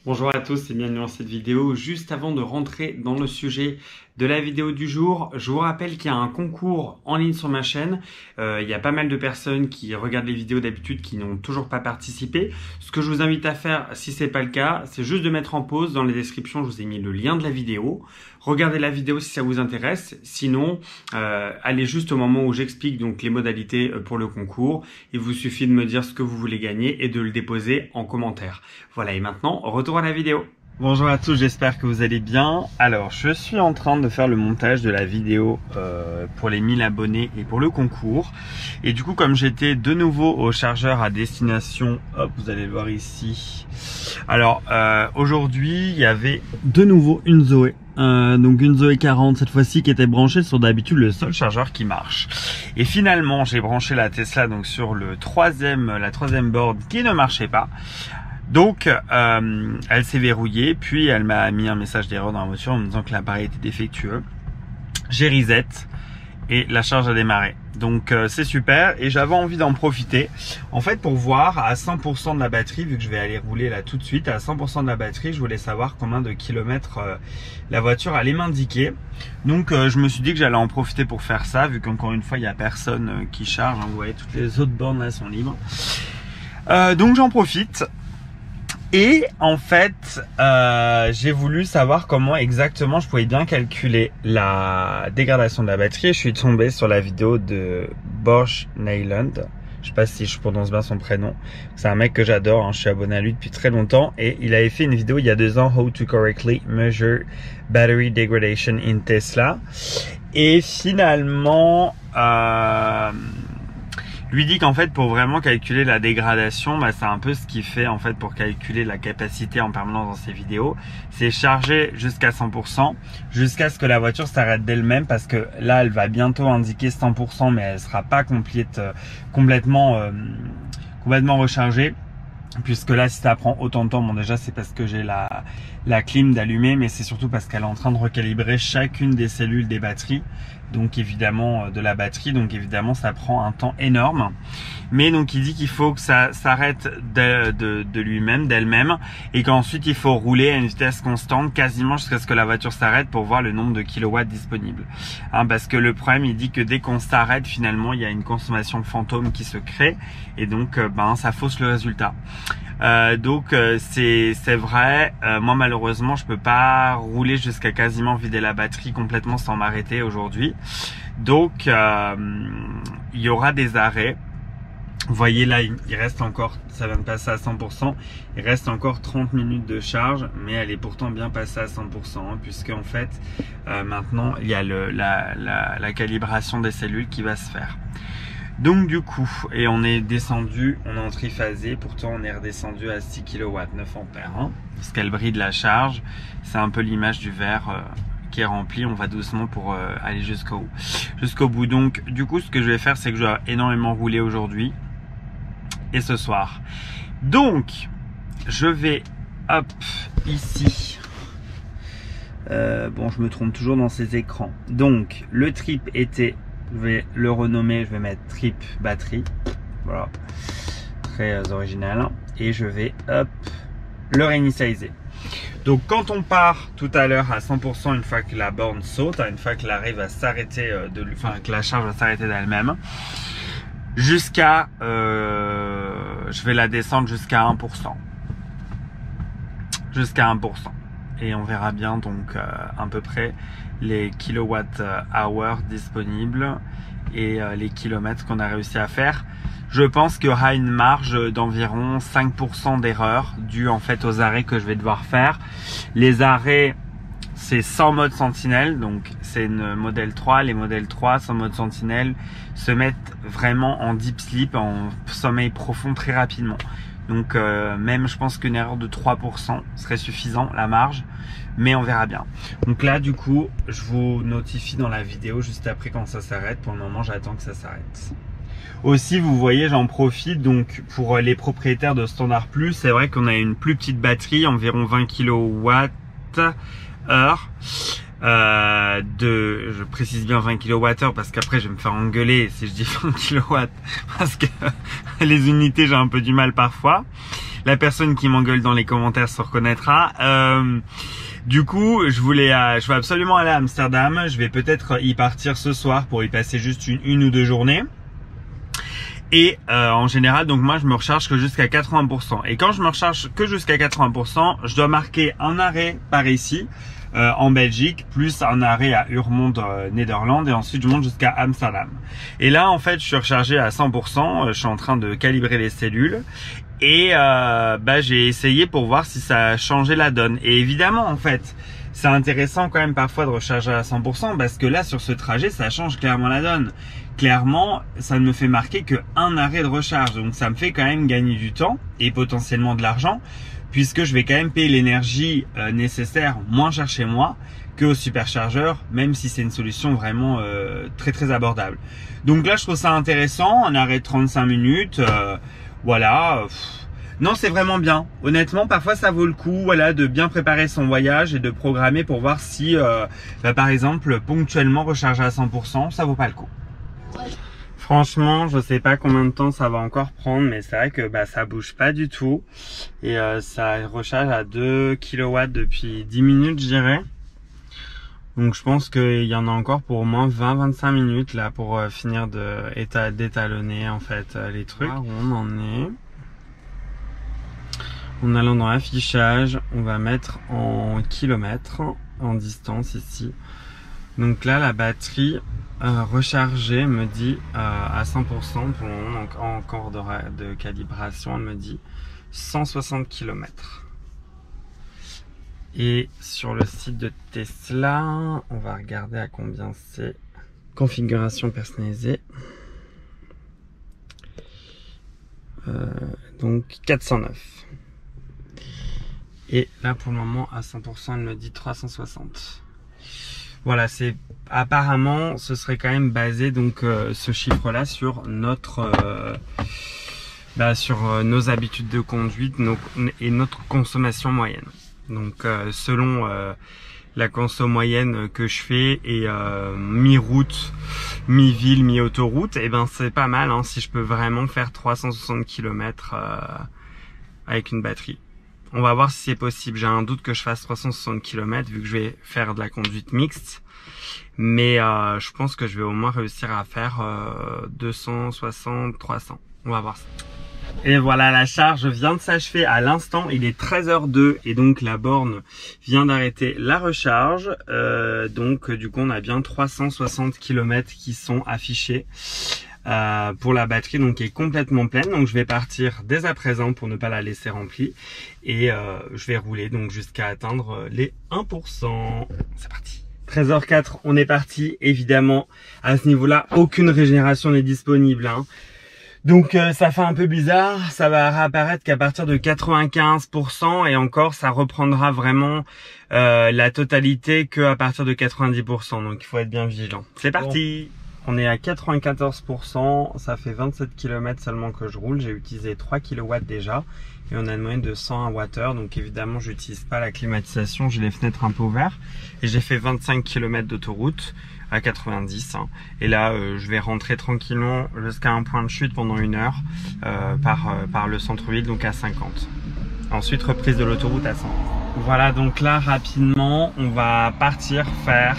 Bonjour à tous et bienvenue dans cette vidéo. Juste avant de rentrer dans le sujet de la vidéo du jour, je vous rappelle qu'il y a un concours en ligne sur ma chaîne. Il y a pas mal de personnes qui regardent les vidéos d'habitude qui n'ont toujours pas participé. Ce que je vous invite à faire, si c'est pas le cas, c'est juste de mettre en pause. Dans les descriptions, je vous ai mis le lien de la vidéo. Regardez la vidéo si ça vous intéresse. Sinon, allez juste au moment où j'explique donc les modalités pour le concours. Il vous suffit de me dire ce que vous voulez gagner et de le déposer en commentaire. Voilà, et maintenant, retour à la vidéo. Bonjour à tous, j'espère que vous allez bien. Alors, je suis en train de faire le montage de la vidéo pour les 1000 abonnés et pour le concours. Et du coup, comme j'étais de nouveau au chargeur à destination, hop, vous allez le voir ici. Alors, aujourd'hui, il y avait de nouveau une Zoé. Donc une Zoé 40 cette fois-ci qui était branchée sur d'habitude le seul chargeur qui marche. Et finalement, j'ai branché la Tesla donc sur la troisième board qui ne marchait pas. Donc, elle s'est verrouillée, puis elle m'a mis un message d'erreur dans la voiture en me disant que l'appareil était défectueux. J'ai reset et la charge a démarré. Donc, c'est super et j'avais envie d'en profiter. En fait, pour voir à 100% de la batterie, vu que je vais aller rouler là tout de suite, à 100% de la batterie, je voulais savoir combien de kilomètres la voiture allait m'indiquer. Donc, je me suis dit que j'allais en profiter pour faire ça, vu qu'encore une fois, il n'y a personne qui charge. Hein, vous voyez, toutes les autres bornes là sont libres. Donc, j'en profite. Et en fait, j'ai voulu savoir comment exactement je pouvais bien calculer la dégradation de la batterie. Je suis tombé sur la vidéo de Bosch Nyland. Je sais pas si je prononce bien son prénom. C'est un mec que j'adore, hein. Je suis abonné à lui depuis très longtemps. Et il avait fait une vidéo il y a 2 ans, How to correctly measure battery degradation in Tesla. Et finalement, lui dit qu'en fait pour vraiment calculer la dégradation, c'est un peu ce qu'il fait en fait pour calculer la capacité en permanence dans ses vidéos. C'est charger jusqu'à 100% jusqu'à ce que la voiture s'arrête d'elle-même, parce que là elle va bientôt indiquer 100% mais elle sera pas complètement rechargée. Puisque là, si ça prend autant de temps, bon déjà c'est parce que j'ai la clim d'allumer, mais c'est surtout parce qu'elle est en train de recalibrer chacune des cellules des batteries, donc évidemment de la batterie, donc évidemment ça prend un temps énorme. Mais donc il dit qu'il faut que ça s'arrête de lui-même, d'elle-même, et qu'ensuite il faut rouler à une vitesse constante quasiment jusqu'à ce que la voiture s'arrête pour voir le nombre de kilowatts disponibles. Hein, parce que le problème, il dit que dès qu'on s'arrête, finalement il y a une consommation fantôme qui se crée, et donc ça fausse le résultat. Donc c'est vrai, moi malheureusement je peux pas rouler jusqu'à quasiment vider la batterie complètement sans m'arrêter aujourd'hui. Donc il y aura des arrêts. Vous voyez là, il reste encore, ça vient de passer à 100%, il reste encore 30 minutes de charge, mais elle est pourtant bien passée à 100%, hein, puisque en fait maintenant il y a la calibration des cellules qui va se faire. Donc du coup, et on est descendu, on est en triphasé, pourtant on est redescendu à 6 kW, 9 ampères, hein, parce qu'elle bride la charge. C'est un peu l'image du verre qui est rempli. On va doucement pour aller jusqu'au bout. Donc du coup, ce que je vais faire, c'est que je vais énormément rouler aujourd'hui et ce soir. Donc, je vais, hop, ici. Bon, je me trompe toujours dans ces écrans. Donc, le trip était... Je vais le renommer, je vais mettre trip batterie. Voilà, très original. Et je vais, hop, le réinitialiser. Donc quand on part tout à l'heure à 100%, une fois que la borne saute, une fois que l'arrêt va s'arrêter, que la charge va s'arrêter d'elle-même, jusqu'à, je vais la descendre jusqu'à 1%. Jusqu'à 1%. Et on verra bien donc à peu près les kilowatts-hour disponibles et les kilomètres qu'on a réussi à faire. Je pense qu'il y aura une marge d'environ 5% d'erreur due en fait aux arrêts que je vais devoir faire. Les arrêts, c'est sans mode sentinelle, donc c'est une modèle 3. Les modèles 3 sans mode sentinelle se mettent vraiment en deep sleep, en sommeil profond très rapidement. Donc même je pense qu'une erreur de 3% serait suffisant, la marge, mais on verra bien. Donc là du coup je vous notifie dans la vidéo juste après quand ça s'arrête. Pour le moment j'attends que ça s'arrête. Aussi vous voyez, j'en profite donc pour les propriétaires de Standard Plus, c'est vrai qu'on a une plus petite batterie, environ 20 kWh. Je précise bien 20 kWh parce qu'après je vais me faire engueuler si je dis 20 kW parce que les unités j'ai un peu du mal parfois. La personne qui m'engueule dans les commentaires se reconnaîtra. Du coup, je veux absolument aller à Amsterdam. Je vais peut-être y partir ce soir pour y passer juste une ou deux journées. Et en général, donc moi je me recharge que jusqu'à 80%. Et quand je me recharge que jusqu'à 80%, je dois marquer un arrêt par ici, en Belgique, plus un arrêt à Urmond, Néderlande, et ensuite je monte jusqu'à Amsterdam. Et là en fait je suis rechargé à 100%, je suis en train de calibrer les cellules. Et j'ai essayé pour voir si ça a changé la donne. Et évidemment en fait, c'est intéressant quand même parfois de recharger à 100% parce que là sur ce trajet ça change clairement la donne. Clairement, ça ne me fait marquer qu'un arrêt de recharge. Donc ça me fait quand même gagner du temps et potentiellement de l'argent puisque je vais quand même payer l'énergie nécessaire moins cher chez moi qu'au superchargeur, même si c'est une solution vraiment très très abordable. Donc là je trouve ça intéressant, un arrêt de 35 minutes, voilà. Non, c'est vraiment bien. Honnêtement, parfois ça vaut le coup, voilà, de bien préparer son voyage et de programmer pour voir si, par exemple, ponctuellement recharger à 100%, ça vaut pas le coup. Franchement, je sais pas combien de temps ça va encore prendre, mais c'est vrai que ça bouge pas du tout et ça recharge à 2 kW depuis 10 minutes, je dirais. Donc je pense qu'il y en a encore pour au moins 20-25 minutes là pour finir d'étalonner en fait les trucs. Où on en est. En allant dans l'affichage, on va mettre en kilomètres, en distance ici. Donc là, la batterie rechargée me dit à 100% pour le moment, donc encore de calibration, elle me dit 160 km. Et sur le site de Tesla, on va regarder à combien c'est. Configuration personnalisée. Donc 409. Et là pour le moment à 100% elle me dit 360. Voilà, c'est apparemment ce serait quand même basé donc ce chiffre là sur notre sur nos habitudes de conduite et notre consommation moyenne. Donc selon la conso moyenne que je fais et mi-route, mi-ville, mi-autoroute, et c'est pas mal hein, si je peux vraiment faire 360 km avec une batterie. On va voir si c'est possible. J'ai un doute que je fasse 360 km vu que je vais faire de la conduite mixte. Mais je pense que je vais au moins réussir à faire 260, 300. On va voir ça. Et voilà, la charge vient de s'achever à l'instant. Il est 13h02 et donc la borne vient d'arrêter la recharge. Donc du coup, on a bien 360 km qui sont affichés. Pour la batterie donc qui est complètement pleine, donc je vais partir dès à présent pour ne pas la laisser remplie et je vais rouler donc jusqu'à atteindre les 1%. C'est parti. 13h04, on est parti. Évidemment à ce niveau là aucune régénération n'est disponible hein. Donc ça fait un peu bizarre, ça va réapparaître qu'à partir de 95% et encore ça reprendra vraiment la totalité que à partir de 90%, donc il faut être bien vigilant. C'est parti. Bon. On est à 94%, ça fait 27 km seulement que je roule, j'ai utilisé 3 kW déjà et on a une moyenne de 101 Wh, donc évidemment j'utilise pas la climatisation, j'ai les fenêtres un peu ouvertes et j'ai fait 25 km d'autoroute à 90 hein. Et là je vais rentrer tranquillement jusqu'à un point de chute pendant 1 heure par le centre-ville, donc à 50. Ensuite reprise de l'autoroute à 100. Voilà, donc là rapidement on va partir faire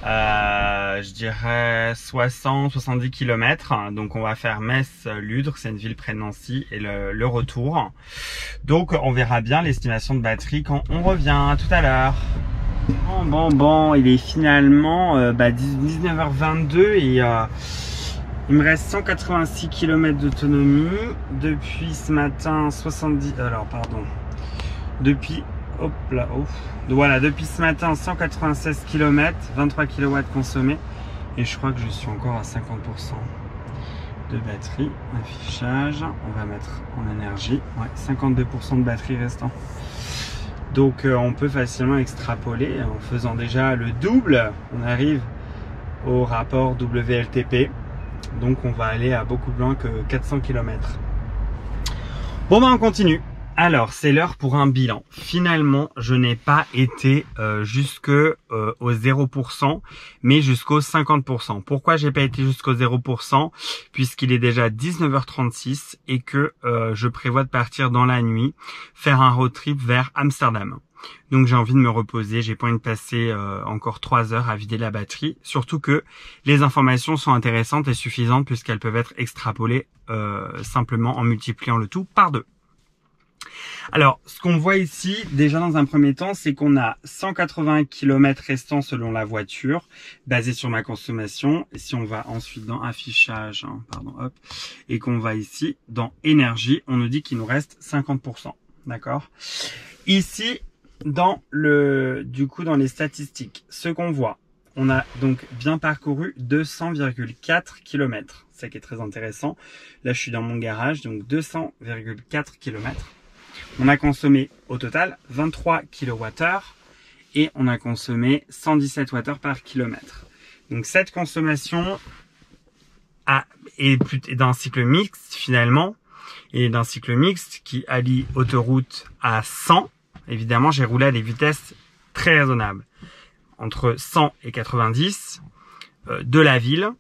je dirais 60-70 km. Donc on va faire Metz-Ludre, c'est une ville près de Nancy, et le retour. Donc on verra bien l'estimation de batterie quand on revient. À tout à l'heure. Bon, il est finalement 19h22 et il me reste 186 km d'autonomie. Depuis ce matin, hop là, voilà, depuis ce matin 196 km, 23 kW consommés et je crois que je suis encore à 50% de batterie. Affichage, on va mettre en énergie, ouais, 52% de batterie restant. Donc on peut facilement extrapoler en faisant déjà le double, on arrive au rapport WLTP, donc on va aller à beaucoup plus loin que 400 km. Bon on continue. Alors, c'est l'heure pour un bilan. Finalement, je n'ai pas été au 0%, mais jusqu'au 50%. Pourquoi j'ai pas été jusqu'au 0%? Puisqu'il est déjà 19h36 et que je prévois de partir dans la nuit, faire un road trip vers Amsterdam. Donc j'ai envie de me reposer, j'ai pas envie de passer encore 3 heures à vider la batterie, surtout que les informations sont intéressantes et suffisantes puisqu'elles peuvent être extrapolées simplement en multipliant le tout par 2. Alors, ce qu'on voit ici, déjà dans un premier temps, c'est qu'on a 180 km restants selon la voiture, basé sur ma consommation. Et si on va ensuite dans affichage, et qu'on va ici dans énergie, on nous dit qu'il nous reste 50%. D'accord? Ici, dans les statistiques, ce qu'on voit, on a donc bien parcouru 200,4 km. C'est ça qui est très intéressant. Là, je suis dans mon garage, donc 200,4 km. On a consommé au total 23 kWh et on a consommé 117 Wh par kilomètre. Donc cette consommation est d'un cycle mixte finalement, et d'un cycle mixte qui allie autoroute à 100. Évidemment, j'ai roulé à des vitesses très raisonnables, entre 100 et 90 de la ville.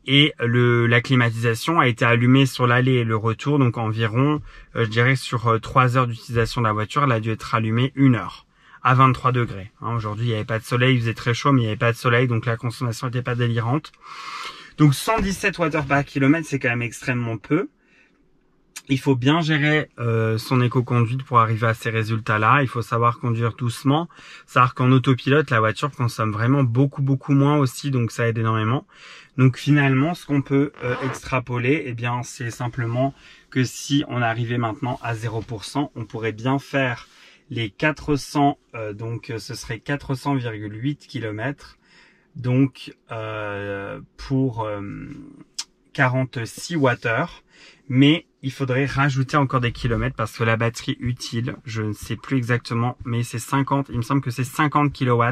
Et la climatisation a été allumée sur l'aller et le retour, donc environ, je dirais sur 3 heures d'utilisation de la voiture, elle a dû être allumée 1 heure à 23 degrés. Aujourd'hui, il n'y avait pas de soleil, il faisait très chaud, mais il n'y avait pas de soleil, donc la consommation n'était pas délirante. Donc 117 Wh par kilomètre, c'est quand même extrêmement peu. Il faut bien gérer son éco-conduite pour arriver à ces résultats-là. Il faut savoir conduire doucement. Savoir qu'en autopilote, la voiture consomme vraiment beaucoup moins aussi, donc ça aide énormément. Donc finalement, ce qu'on peut extrapoler, eh bien, c'est simplement que si on arrivait maintenant à 0%, on pourrait bien faire les 400, donc ce serait 400,8 km, donc pour 46 Wh. Mais il faudrait rajouter encore des kilomètres parce que la batterie utile, je ne sais plus exactement, mais c'est 50, il me semble que c'est 50 kW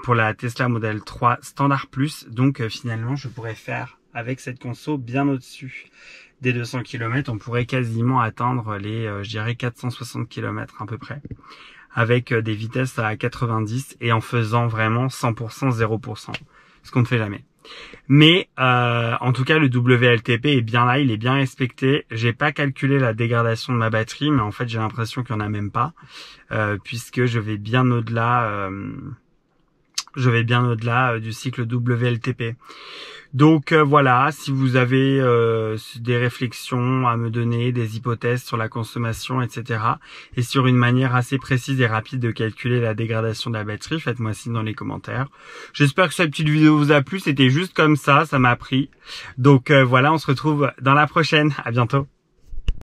pour la Tesla Model 3 Standard Plus. Donc finalement, je pourrais faire avec cette conso bien au-dessus des 200 km. On pourrait quasiment atteindre les, je dirais 460 km à peu près, avec des vitesses à 90 et en faisant vraiment 100%, 0%, ce qu'on ne fait jamais. Mais en tout cas, le WLTP est bien là, il est bien respecté. J'ai pas calculé la dégradation de ma batterie, mais en fait j'ai l'impression qu'il n'y en a même pas, puisque je vais bien au-delà du cycle WLTP. Donc voilà, si vous avez des réflexions à me donner, des hypothèses sur la consommation, etc. et sur une manière assez précise et rapide de calculer la dégradation de la batterie, faites-moi signe dans les commentaires. J'espère que cette petite vidéo vous a plu, c'était juste comme ça m'a pris. Donc voilà, on se retrouve dans la prochaine, à bientôt.